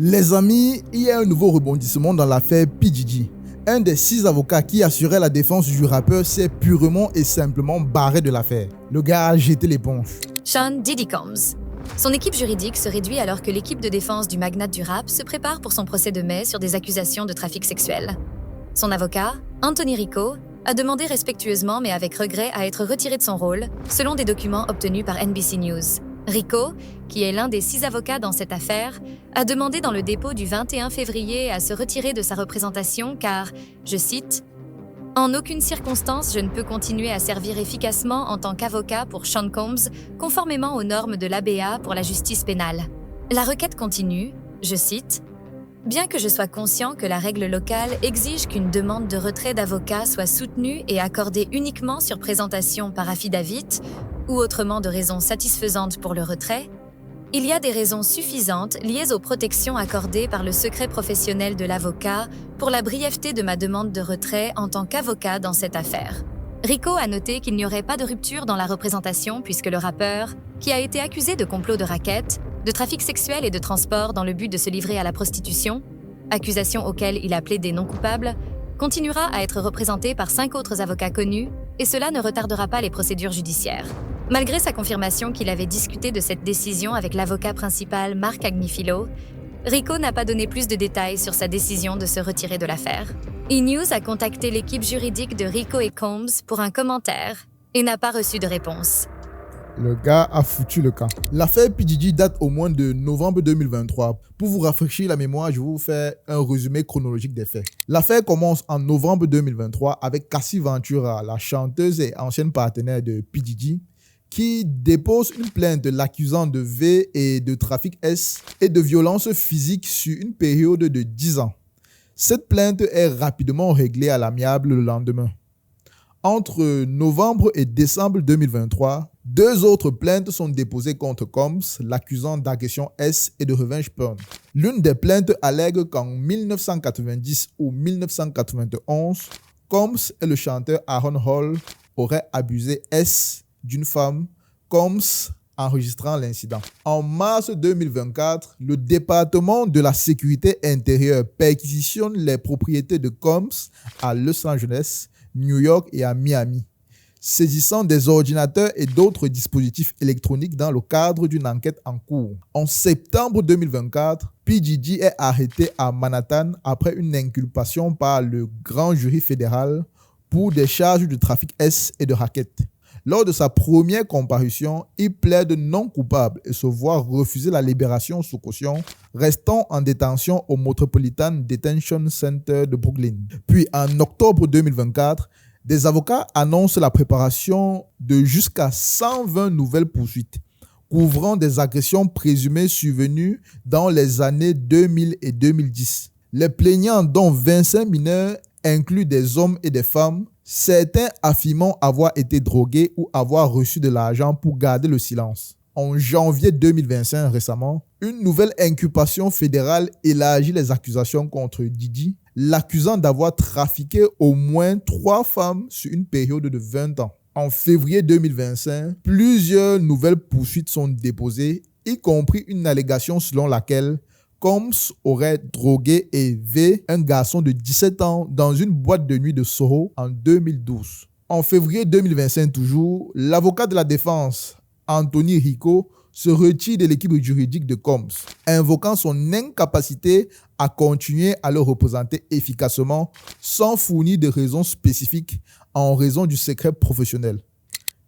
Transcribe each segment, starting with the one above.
Les amis, il y a un nouveau rebondissement dans l'affaire P. Diddy. Un des 6 avocats qui assurait la défense du rappeur s'est purement et simplement barré de l'affaire. Le gars a jeté l'éponge. Sean Diddy Combs. Son équipe juridique se réduit alors que l'équipe de défense du magnate du rap se prépare pour son procès de mai sur des accusations de trafic sexuel. Son avocat, Anthony Rico, a demandé respectueusement mais avec regret à être retiré de son rôle, selon des documents obtenus par NBC News. Rico, qui est l'un des 6 avocats dans cette affaire, a demandé dans le dépôt du 21 février à se retirer de sa représentation car, je cite, « En aucune circonstance je ne peux continuer à servir efficacement en tant qu'avocat pour Sean Combs, conformément aux normes de l'ABA pour la justice pénale. » La requête continue, je cite, « Bien que je sois conscient que la règle locale exige qu'une demande de retrait d'avocat soit soutenue et accordée uniquement sur présentation par affidavit, ou autrement de raisons satisfaisantes pour le retrait, il y a des raisons suffisantes liées aux protections accordées par le secret professionnel de l'avocat pour la brièveté de ma demande de retrait en tant qu'avocat dans cette affaire. » Rico a noté qu'il n'y aurait pas de rupture dans la représentation puisque le rappeur, qui a été accusé de complot de racket, de trafic sexuel et de transport dans le but de se livrer à la prostitution, accusations auxquelles il a plaidé non coupable, continuera à être représenté par 5 autres avocats connus et cela ne retardera pas les procédures judiciaires. Malgré sa confirmation qu'il avait discuté de cette décision avec l'avocat principal Mark Agnifilo, Rico n'a pas donné plus de détails sur sa décision de se retirer de l'affaire. E-News a contacté l'équipe juridique de Rico et Combs pour un commentaire et n'a pas reçu de réponse. Le gars a foutu le camp. L'affaire P. Diddy date au moins de novembre 2023. Pour vous rafraîchir la mémoire, je vais vous faire un résumé chronologique des faits. L'affaire commence en novembre 2023 avec Cassie Ventura, la chanteuse et ancienne partenaire de P. Diddy, qui dépose une plainte l'accusant de V et de trafic S et de violence physique sur une période de 10 ans. Cette plainte est rapidement réglée à l'amiable le lendemain. Entre novembre et décembre 2023, 2 autres plaintes sont déposées contre Combs, l'accusant d'agression S et de revenge porn. L'une des plaintes allègue qu'en 1990 ou 1991, Combs et le chanteur Aaron Hall auraient abusé S d'une femme, Combs enregistrant l'incident. En mars 2024, le département de la sécurité intérieure perquisitionne les propriétés de Combs à Los Angeles, New York et à Miami, saisissant des ordinateurs et d'autres dispositifs électroniques dans le cadre d'une enquête en cours. En septembre 2024, P. Diddy est arrêté à Manhattan après une inculpation par le grand jury fédéral pour des charges de trafic S et de racket. Lors de sa première comparution, il plaide non coupable et se voit refuser la libération sous caution, restant en détention au Metropolitan Detention Center de Brooklyn. Puis en octobre 2024, des avocats annoncent la préparation de jusqu'à 120 nouvelles poursuites, couvrant des agressions présumées survenues dans les années 2000 et 2010. Les plaignants, dont 25 mineurs, incluent des hommes et des femmes, certains affirmant avoir été drogués ou avoir reçu de l'argent pour garder le silence. En janvier 2025, récemment, une nouvelle inculpation fédérale élargit les accusations contre Diddy, l'accusant d'avoir trafiqué au moins 3 femmes sur une période de 20 ans. En février 2025, plusieurs nouvelles poursuites sont déposées, y compris une allégation selon laquelle Combs aurait drogué et V, un garçon de 17 ans, dans une boîte de nuit de Soho en 2012. En février 2025 toujours, l'avocat de la défense, Anthony Rico, se retire de l'équipe juridique de Combs, invoquant son incapacité à continuer à le représenter efficacement sans fournir de raisons spécifiques en raison du secret professionnel.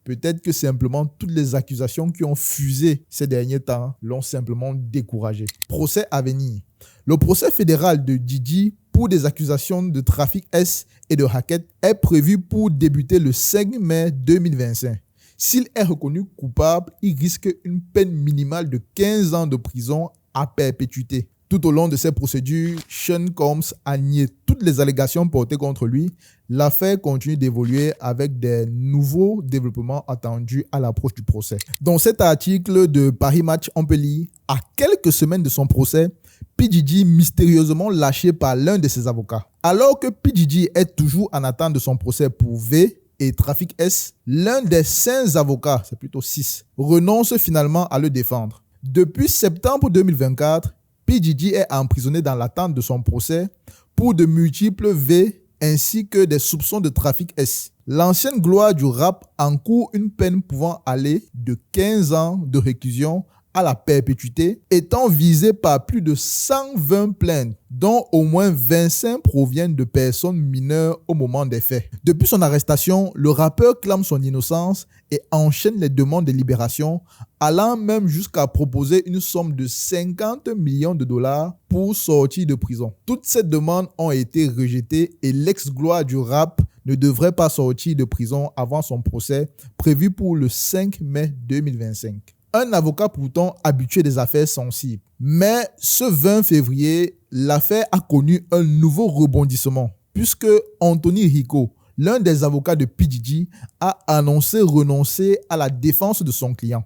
Peut-être que simplement toutes les accusations qui ont fusé ces derniers temps l'ont simplement découragé. Procès à venir. Le procès fédéral de Diddy pour des accusations de trafic S et de racket est prévu pour débuter le 5 mai 2025. S'il est reconnu coupable, il risque une peine minimale de 15 ans de prison à perpétuité. Tout au long de ces procédures, Sean Combs a nié toutes les allégations portées contre lui. L'affaire continue d'évoluer avec des nouveaux développements attendus à l'approche du procès. Dans cet article de Paris Match, on peut lire « À quelques semaines de son procès, P. Diddy mystérieusement lâché par l'un de ses avocats ». Alors que P. Diddy est toujours en attente de son procès pour V et trafic S, l'un des 5 avocats, c'est plutôt 6, renonce finalement à le défendre. Depuis septembre 2024, P. Diddy est emprisonné dans l'attente de son procès pour de multiples V ainsi que des soupçons de trafic S. L'ancienne gloire du rap encourt une peine pouvant aller de 15 ans de réclusion à la perpétuité, étant visé par plus de 120 plaintes, dont au moins 25 proviennent de personnes mineures au moment des faits. Depuis son arrestation, le rappeur clame son innocence et enchaîne les demandes de libération, allant même jusqu'à proposer une somme de 50 millions de dollars pour sortir de prison. Toutes ces demandes ont été rejetées et l'ex-gloire du rap ne devrait pas sortir de prison avant son procès prévu pour le 5 mai 2025. Un avocat pourtant habitué des affaires sensibles. Mais ce 20 février, l'affaire a connu un nouveau rebondissement puisque Anthony Rico, l'un des avocats de P. Diddy, a annoncé renoncer à la défense de son client.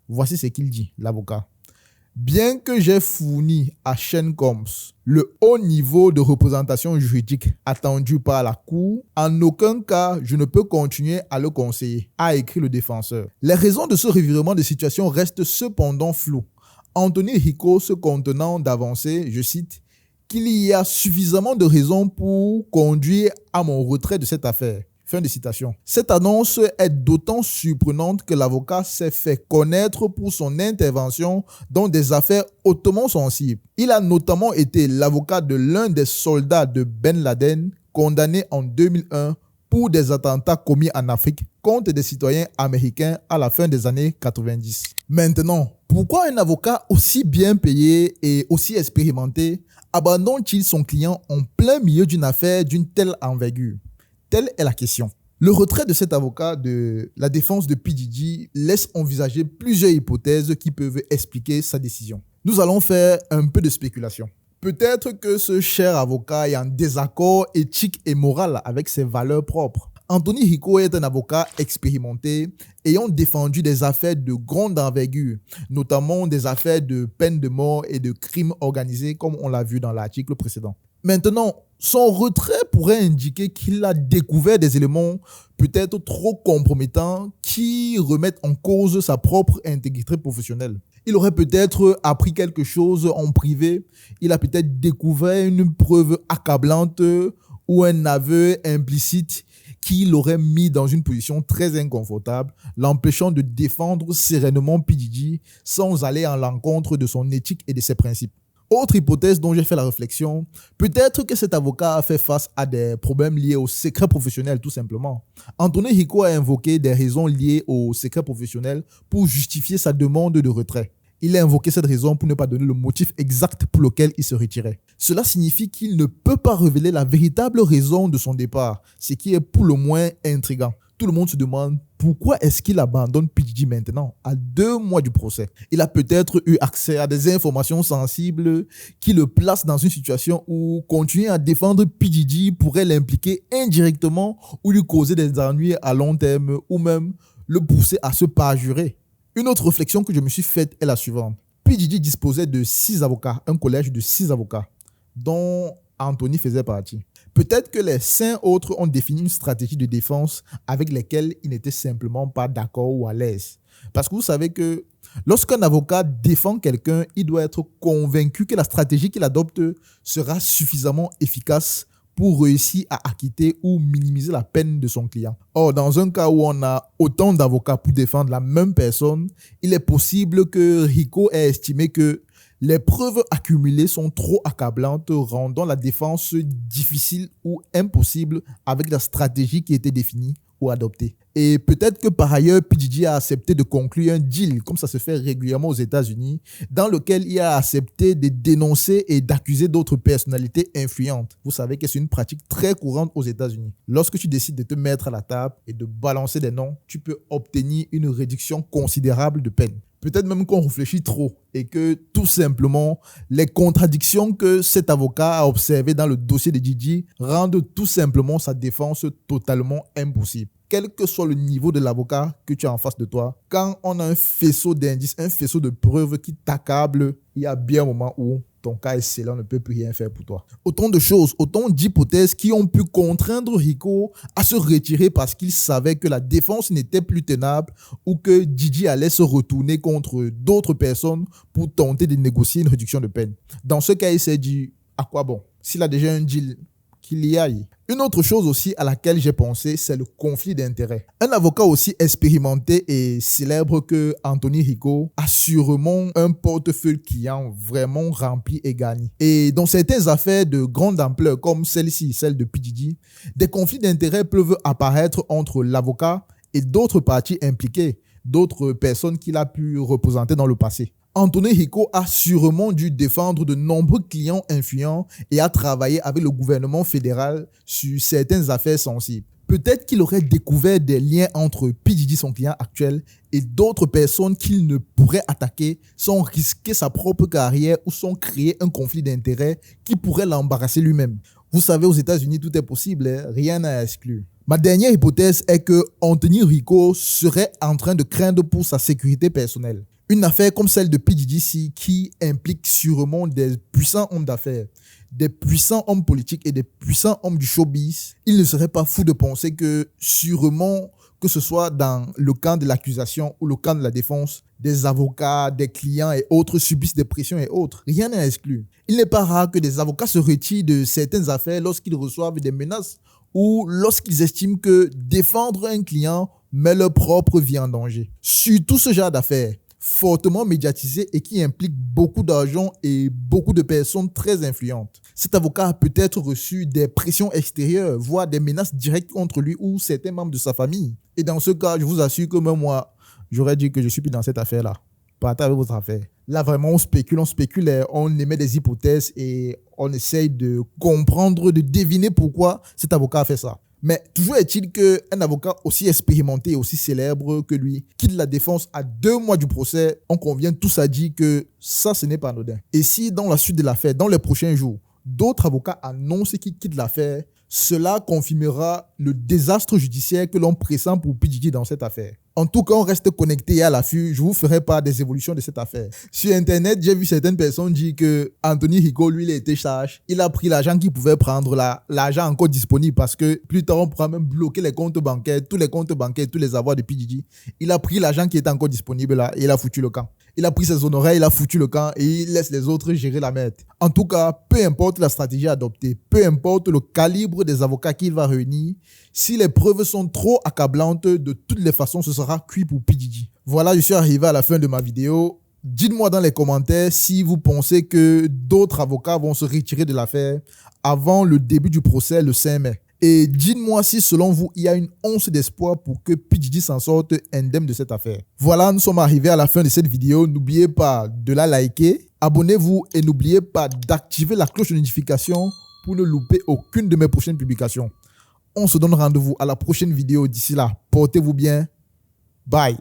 Voici ce qu'il dit, l'avocat. Bien que j'ai fourni à Sean Combs le haut niveau de représentation juridique attendu par la Cour, en aucun cas je ne peux continuer à le conseiller, a écrit le défenseur. Les raisons de ce revirement de situation restent cependant floues. Anthony Rico se contenant d'avancer, je cite, qu'il y a suffisamment de raisons pour conduire à mon retrait de cette affaire. Fin de citation. Cette annonce est d'autant surprenante que l'avocat s'est fait connaître pour son intervention dans des affaires hautement sensibles. Il a notamment été l'avocat de l'un des soldats de Ben Laden, condamné en 2001 pour des attentats commis en Afrique contre des citoyens américains à la fin des années 90. Maintenant, pourquoi un avocat aussi bien payé et aussi expérimenté abandonne-t-il son client en plein milieu d'une affaire d'une telle envergure? Telle est la question. Le retrait de cet avocat de la défense de P. Diddy laisse envisager plusieurs hypothèses qui peuvent expliquer sa décision. Nous allons faire un peu de spéculation. Peut-être que ce cher avocat est en désaccord éthique et moral avec ses valeurs propres. Anthony Rico est un avocat expérimenté ayant défendu des affaires de grande envergure, notamment des affaires de peine de mort et de crimes organisés comme on l'a vu dans l'article précédent. Maintenant, son retrait pourrait indiquer qu'il a découvert des éléments peut-être trop compromettants qui remettent en cause sa propre intégrité professionnelle. Il aurait peut-être appris quelque chose en privé, il a peut-être découvert une preuve accablante ou un aveu implicite qui l'aurait mis dans une position très inconfortable, l'empêchant de défendre sereinement P. Diddy sans aller à l'encontre de son éthique et de ses principes. Autre hypothèse dont j'ai fait la réflexion, peut-être que cet avocat a fait face à des problèmes liés au secret professionnel tout simplement. Anthony Rico a invoqué des raisons liées au secret professionnel pour justifier sa demande de retrait. Il a invoqué cette raison pour ne pas donner le motif exact pour lequel il se retirait. Cela signifie qu'il ne peut pas révéler la véritable raison de son départ, ce qui est pour le moins intriguant. Tout le monde se demande pourquoi est-ce qu'il abandonne P. Diddy maintenant, à 2 mois du procès. Il a peut-être eu accès à des informations sensibles qui le placent dans une situation où continuer à défendre P. Diddy pourrait l'impliquer indirectement ou lui causer des ennuis à long terme ou même le pousser à se parjurer. Une autre réflexion que je me suis faite est la suivante. P. Diddy disposait de 6 avocats, un collège de 6 avocats, dont Anthony faisait partie. Peut-être que les 5 autres ont défini une stratégie de défense avec laquelle ils n'étaient simplement pas d'accord ou à l'aise. Parce que vous savez que lorsqu'un avocat défend quelqu'un, il doit être convaincu que la stratégie qu'il adopte sera suffisamment efficace pour réussir à acquitter ou minimiser la peine de son client. Or, dans un cas où on a autant d'avocats pour défendre la même personne, il est possible que Rico ait estimé que les preuves accumulées sont trop accablantes, rendant la défense difficile ou impossible avec la stratégie qui était définie ou adoptée. Et peut-être que par ailleurs, P. Diddy a accepté de conclure un deal, comme ça se fait régulièrement aux États-Unis, dans lequel il a accepté de dénoncer et d'accuser d'autres personnalités influentes. Vous savez que c'est une pratique très courante aux États-Unis. Lorsque tu décides de te mettre à la table et de balancer des noms, tu peux obtenir une réduction considérable de peine. Peut-être même qu'on réfléchit trop et que tout simplement les contradictions que cet avocat a observées dans le dossier de Diddy rendent tout simplement sa défense totalement impossible. Quel que soit le niveau de l'avocat que tu as en face de toi, quand on a un faisceau d'indices, un faisceau de preuves qui t'accable, il y a bien un moment où ton cas est scellé, on ne peut plus rien faire pour toi. Autant de choses, autant d'hypothèses qui ont pu contraindre Rico à se retirer parce qu'il savait que la défense n'était plus tenable ou que Didi allait se retourner contre d'autres personnes pour tenter de négocier une réduction de peine. Dans ce cas, il s'est dit, à quoi bon? S'il a déjà un deal, qu'il y aille. Une autre chose aussi à laquelle j'ai pensé, c'est le conflit d'intérêts. Un avocat aussi expérimenté et célèbre que Anthony Rico a sûrement un portefeuille client vraiment rempli et gagné. Et dans certaines affaires de grande ampleur comme celle-ci, celle de P. Diddy, des conflits d'intérêts peuvent apparaître entre l'avocat et d'autres parties impliquées, d'autres personnes qu'il a pu représenter dans le passé. Anthony Rico a sûrement dû défendre de nombreux clients influents et a travaillé avec le gouvernement fédéral sur certaines affaires sensibles. Peut-être qu'il aurait découvert des liens entre P. Diddy, son client actuel, et d'autres personnes qu'il ne pourrait attaquer sans risquer sa propre carrière ou sans créer un conflit d'intérêts qui pourrait l'embarrasser lui-même. Vous savez, aux États-Unis, tout est possible, hein? Rien n'est exclu. Ma dernière hypothèse est que Anthony Rico serait en train de craindre pour sa sécurité personnelle. Une affaire comme celle de P. Diddy qui implique sûrement des puissants hommes d'affaires, des puissants hommes politiques et des puissants hommes du showbiz, il ne serait pas fou de penser que sûrement, que ce soit dans le camp de l'accusation ou le camp de la défense, des avocats, des clients et autres subissent des pressions et autres. Rien n'est exclu. Il n'est pas rare que des avocats se retirent de certaines affaires lorsqu'ils reçoivent des menaces ou lorsqu'ils estiment que défendre un client met leur propre vie en danger. Sur tout ce genre d'affaires, fortement médiatisé et qui implique beaucoup d'argent et beaucoup de personnes très influentes. Cet avocat a peut-être reçu des pressions extérieures, voire des menaces directes contre lui ou certains membres de sa famille. Et dans ce cas, je vous assure que même moi, j'aurais dit que je suis plus dans cette affaire-là. Partez avec votre affaire. Là, vraiment, on spécule, on émet des hypothèses et on essaye de comprendre, de deviner pourquoi cet avocat a fait ça. Mais toujours est-il qu'un avocat aussi expérimenté et aussi célèbre que lui quitte la défense à 2 mois du procès. On convient tous à dire que ça, ce n'est pas anodin. Et si dans la suite de l'affaire, dans les prochains jours, d'autres avocats annoncent qu'ils quittent l'affaire, cela confirmera le désastre judiciaire que l'on pressent pour P. Diddy dans cette affaire. En tout cas, on reste connecté et à l'affût. Je vous ferai part des évolutions de cette affaire. Sur Internet, j'ai vu certaines personnes dire que Anthony Rico, lui, il a été sage. Il a pris l'argent qu'il pouvait prendre, l'argent encore disponible parce que plus tard, on pourra même bloquer les comptes bancaires, tous les comptes bancaires, tous les avoirs de P. Diddy. Il a pris l'argent qui était encore disponible là et il a foutu le camp. Il a pris ses honoraires, il a foutu le camp et il laisse les autres gérer la merde. En tout cas, peu importe la stratégie adoptée, peu importe le calibre des avocats qu'il va réunir, si les preuves sont trop accablantes, de toutes les façons, ce sera cuit pour P. Diddy. Voilà, je suis arrivé à la fin de ma vidéo. Dites-moi dans les commentaires si vous pensez que d'autres avocats vont se retirer de l'affaire avant le début du procès le 5 mai. Et dites-moi si selon vous, il y a une once d'espoir pour que P. Diddy s'en sorte indemne de cette affaire. Voilà, nous sommes arrivés à la fin de cette vidéo. N'oubliez pas de la liker, abonnez-vous et n'oubliez pas d'activer la cloche de notification pour ne louper aucune de mes prochaines publications. On se donne rendez-vous à la prochaine vidéo. D'ici là, portez-vous bien. Bye.